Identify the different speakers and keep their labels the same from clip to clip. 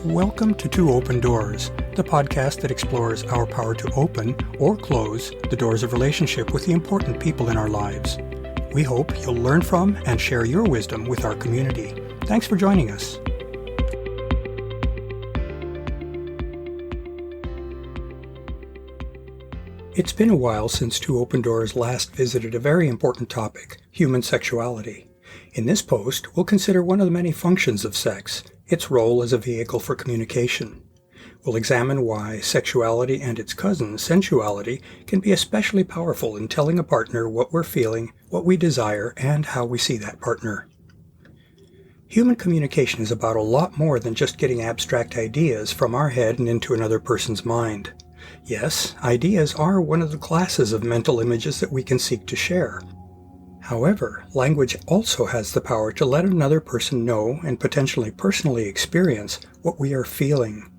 Speaker 1: Welcome to Two Open Doors, the podcast that explores our power to open or close the doors of relationship with the important people in our lives. We hope you'll learn from and share your wisdom with our community. Thanks for joining us. It's been a while since Two Open Doors last visited a very important topic, human sexuality. In this post, we'll consider one of the many functions of sex, its role as a vehicle for communication. We'll examine why sexuality and its cousin, sensuality, can be especially powerful in telling a partner what we're feeling, what we desire, and how we see that partner. Human communication is about a lot more than just getting abstract ideas from our head and into another person's mind. Yes, ideas are one of the classes of mental images that we can seek to share. However, language also has the power to let another person know and potentially personally experience what we are feeling.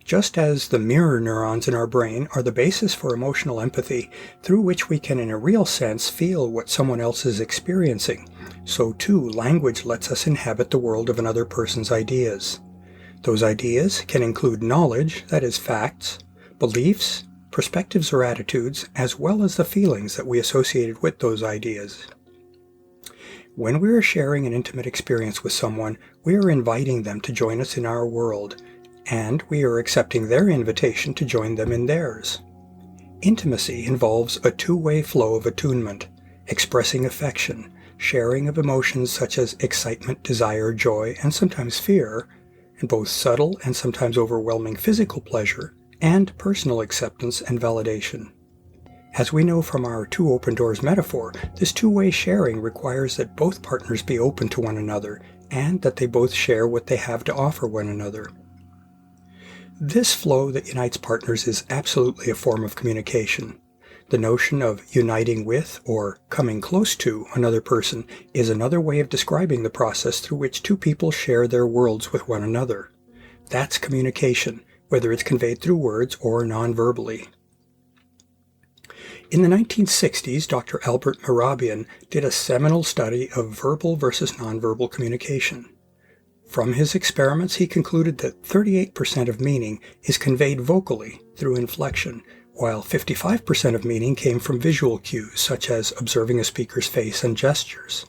Speaker 1: Just as the mirror neurons in our brain are the basis for emotional empathy, through which we can in a real sense feel what someone else is experiencing, so too language lets us inhabit the world of another person's ideas. Those ideas can include knowledge, that is facts, beliefs, perspectives or attitudes, as well as the feelings that we associated with those ideas. When we are sharing an intimate experience with someone, we are inviting them to join us in our world, and we are accepting their invitation to join them in theirs. Intimacy involves a two-way flow of attunement, expressing affection, sharing of emotions such as excitement, desire, joy, and sometimes fear, and both subtle and sometimes overwhelming physical pleasure, and personal acceptance and validation. As we know from our Two Open Doors metaphor, this two-way sharing requires that both partners be open to one another and that they both share what they have to offer one another. This flow that unites partners is absolutely a form of communication. The notion of uniting with or coming close to another person is another way of describing the process through which two people share their worlds with one another. That's communication, whether it's conveyed through words or non-verbally. In the 1960s, Dr. Albert Mehrabian did a seminal study of verbal versus nonverbal communication. From his experiments, he concluded that 38% of meaning is conveyed vocally through inflection, while 55% of meaning came from visual cues, such as observing a speaker's face and gestures.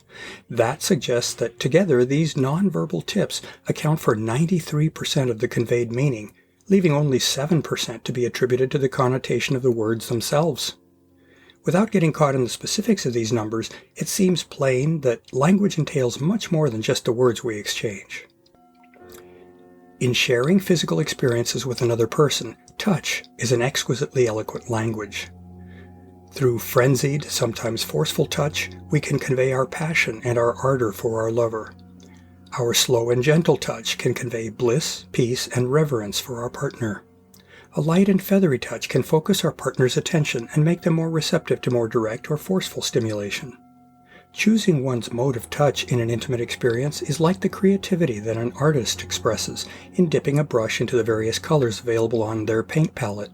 Speaker 1: That suggests that together these nonverbal tips account for 93% of the conveyed meaning, leaving only 7% to be attributed to the connotation of the words themselves. Without getting caught in the specifics of these numbers, it seems plain that language entails much more than just the words we exchange. In sharing physical experiences with another person, touch is an exquisitely eloquent language. Through frenzied, sometimes forceful touch, we can convey our passion and our ardor for our lover. Our slow and gentle touch can convey bliss, peace, and reverence for our partner. A light and feathery touch can focus our partner's attention and make them more receptive to more direct or forceful stimulation. Choosing one's mode of touch in an intimate experience is like the creativity that an artist expresses in dipping a brush into the various colors available on their paint palette.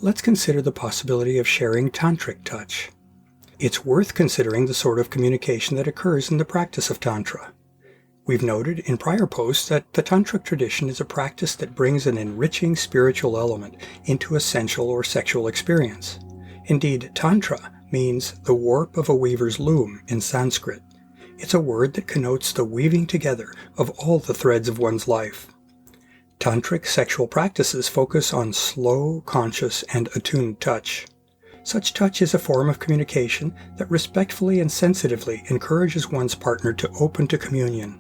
Speaker 1: Let's consider the possibility of sharing tantric touch. It's worth considering the sort of communication that occurs in the practice of Tantra. We've noted in prior posts that the Tantric tradition is a practice that brings an enriching spiritual element into a sensual or sexual experience. Indeed, Tantra means the warp of a weaver's loom in Sanskrit. It's a word that connotes the weaving together of all the threads of one's life. Tantric sexual practices focus on slow, conscious, and attuned touch. Such touch is a form of communication that respectfully and sensitively encourages one's partner to open to communion.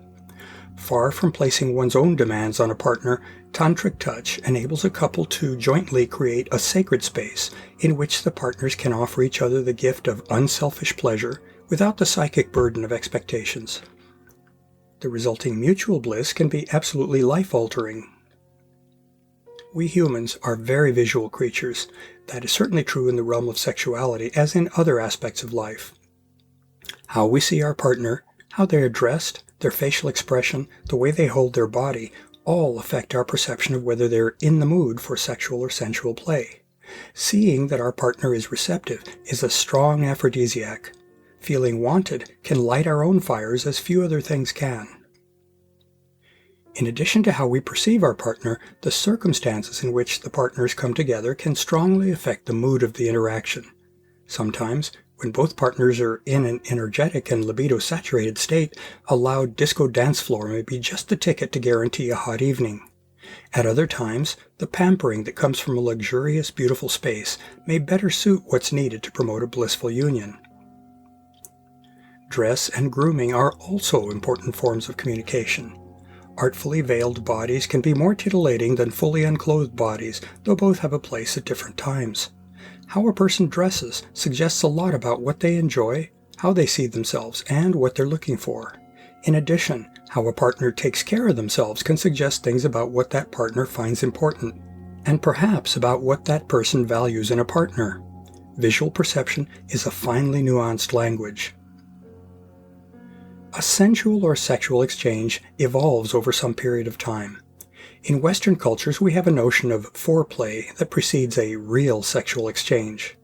Speaker 1: Far from placing one's own demands on a partner, tantric touch enables a couple to jointly create a sacred space in which the partners can offer each other the gift of unselfish pleasure without the psychic burden of expectations. The resulting mutual bliss can be absolutely life-altering. We humans are very visual creatures. That is certainly true in the realm of sexuality as in other aspects of life. How we see our partner, how they are dressed, their facial expression, the way they hold their body, all affect our perception of whether they're in the mood for sexual or sensual play. Seeing that our partner is receptive is a strong aphrodisiac. Feeling wanted can light our own fires as few other things can. In addition to how we perceive our partner, the circumstances in which the partners come together can strongly affect the mood of the interaction. Sometimes, when both partners are in an energetic and libido-saturated state, a loud disco dance floor may be just the ticket to guarantee a hot evening. At other times, the pampering that comes from a luxurious, beautiful space may better suit what's needed to promote a blissful union. Dress and grooming are also important forms of communication. Artfully veiled bodies can be more titillating than fully unclothed bodies, though both have a place at different times. How a person dresses suggests a lot about what they enjoy, how they see themselves, and what they're looking for. In addition, how a partner takes care of themselves can suggest things about what that partner finds important, and perhaps about what that person values in a partner. Visual perception is a finely nuanced language. A sensual or sexual exchange evolves over some period of time. In Western cultures, we have a notion of foreplay that precedes a real sexual exchange.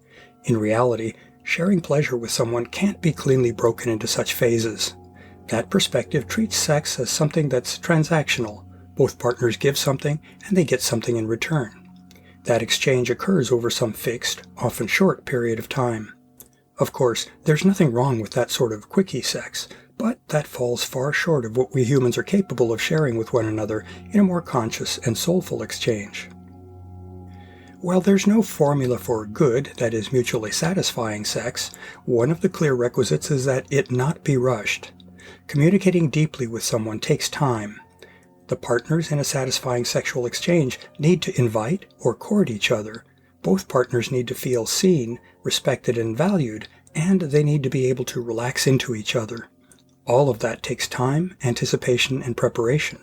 Speaker 1: In reality, sharing pleasure with someone can't be cleanly broken into such phases. That perspective treats sex as something that's transactional. Both partners give something, and they get something in return. That exchange occurs over some fixed, often short period of time. Of course, there's nothing wrong with that sort of quickie sex, but that falls far short of what we humans are capable of sharing with one another in a more conscious and soulful exchange. While there's no formula for good, that is, mutually satisfying sex, one of the clear requisites is that it not be rushed. Communicating deeply with someone takes time. The partners in a satisfying sexual exchange need to invite or court each other. Both partners need to feel seen, respected, and valued, and they need to be able to relax into each other. All of that takes time, anticipation, and preparation.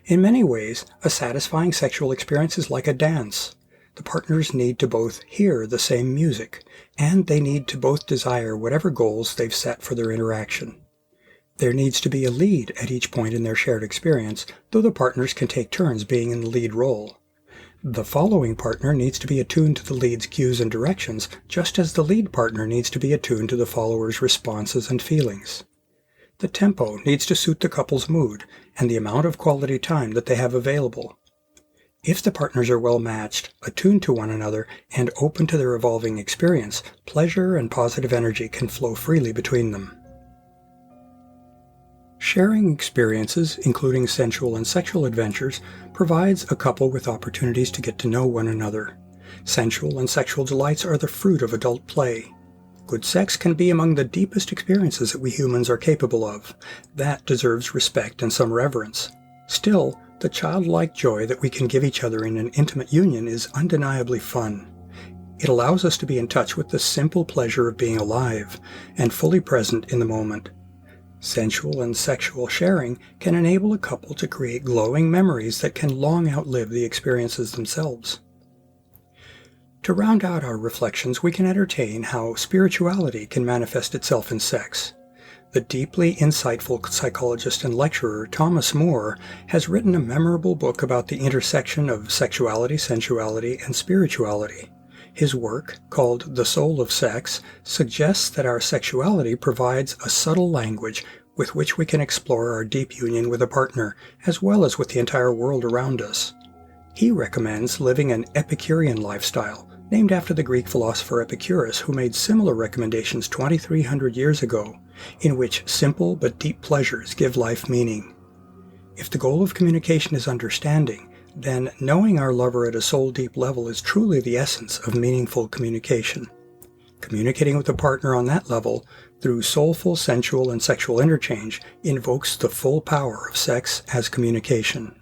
Speaker 1: In many ways, a satisfying sexual experience is like a dance. The partners need to both hear the same music, and they need to both desire whatever goals they've set for their interaction. There needs to be a lead at each point in their shared experience, though the partners can take turns being in the lead role. The following partner needs to be attuned to the lead's cues and directions, just as the lead partner needs to be attuned to the follower's responses and feelings. The tempo needs to suit the couple's mood and the amount of quality time that they have available. If the partners are well matched, attuned to one another, and open to their evolving experience, pleasure and positive energy can flow freely between them. Sharing experiences, including sensual and sexual adventures, provides a couple with opportunities to get to know one another. Sensual and sexual delights are the fruit of adult play. Good sex can be among the deepest experiences that we humans are capable of. That deserves respect and some reverence. Still, the childlike joy that we can give each other in an intimate union is undeniably fun. It allows us to be in touch with the simple pleasure of being alive and fully present in the moment. Sensual and sexual sharing can enable a couple to create glowing memories that can long outlive the experiences themselves. To round out our reflections, we can entertain how spirituality can manifest itself in sex. The deeply insightful psychologist and lecturer Thomas More has written a memorable book about the intersection of sexuality, sensuality, and spirituality. His work, called The Soul of Sex, suggests that our sexuality provides a subtle language with which we can explore our deep union with a partner, as well as with the entire world around us. He recommends living an Epicurean lifestyle, named after the Greek philosopher Epicurus, who made similar recommendations 2,300 years ago, in which simple but deep pleasures give life meaning. If the goal of communication is understanding, then knowing our lover at a soul-deep level is truly the essence of meaningful communication. Communicating with a partner on that level, through soulful, sensual, and sexual interchange, invokes the full power of sex as communication.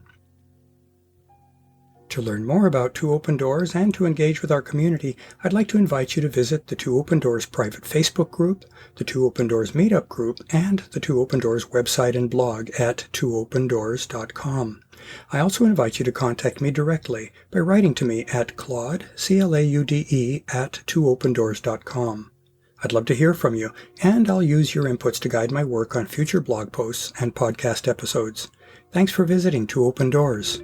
Speaker 1: To learn more about Two Open Doors and to engage with our community, I'd like to invite you to visit the Two Open Doors private Facebook group, the Two Open Doors meetup group, and the Two Open Doors website and blog at twoopendoors.com. I also invite you to contact me directly by writing to me at Claude, C-L-A-U-D-E, at twoopendoors.com. I'd love to hear from you, and I'll use your inputs to guide my work on future blog posts and podcast episodes. Thanks for visiting Two Open Doors.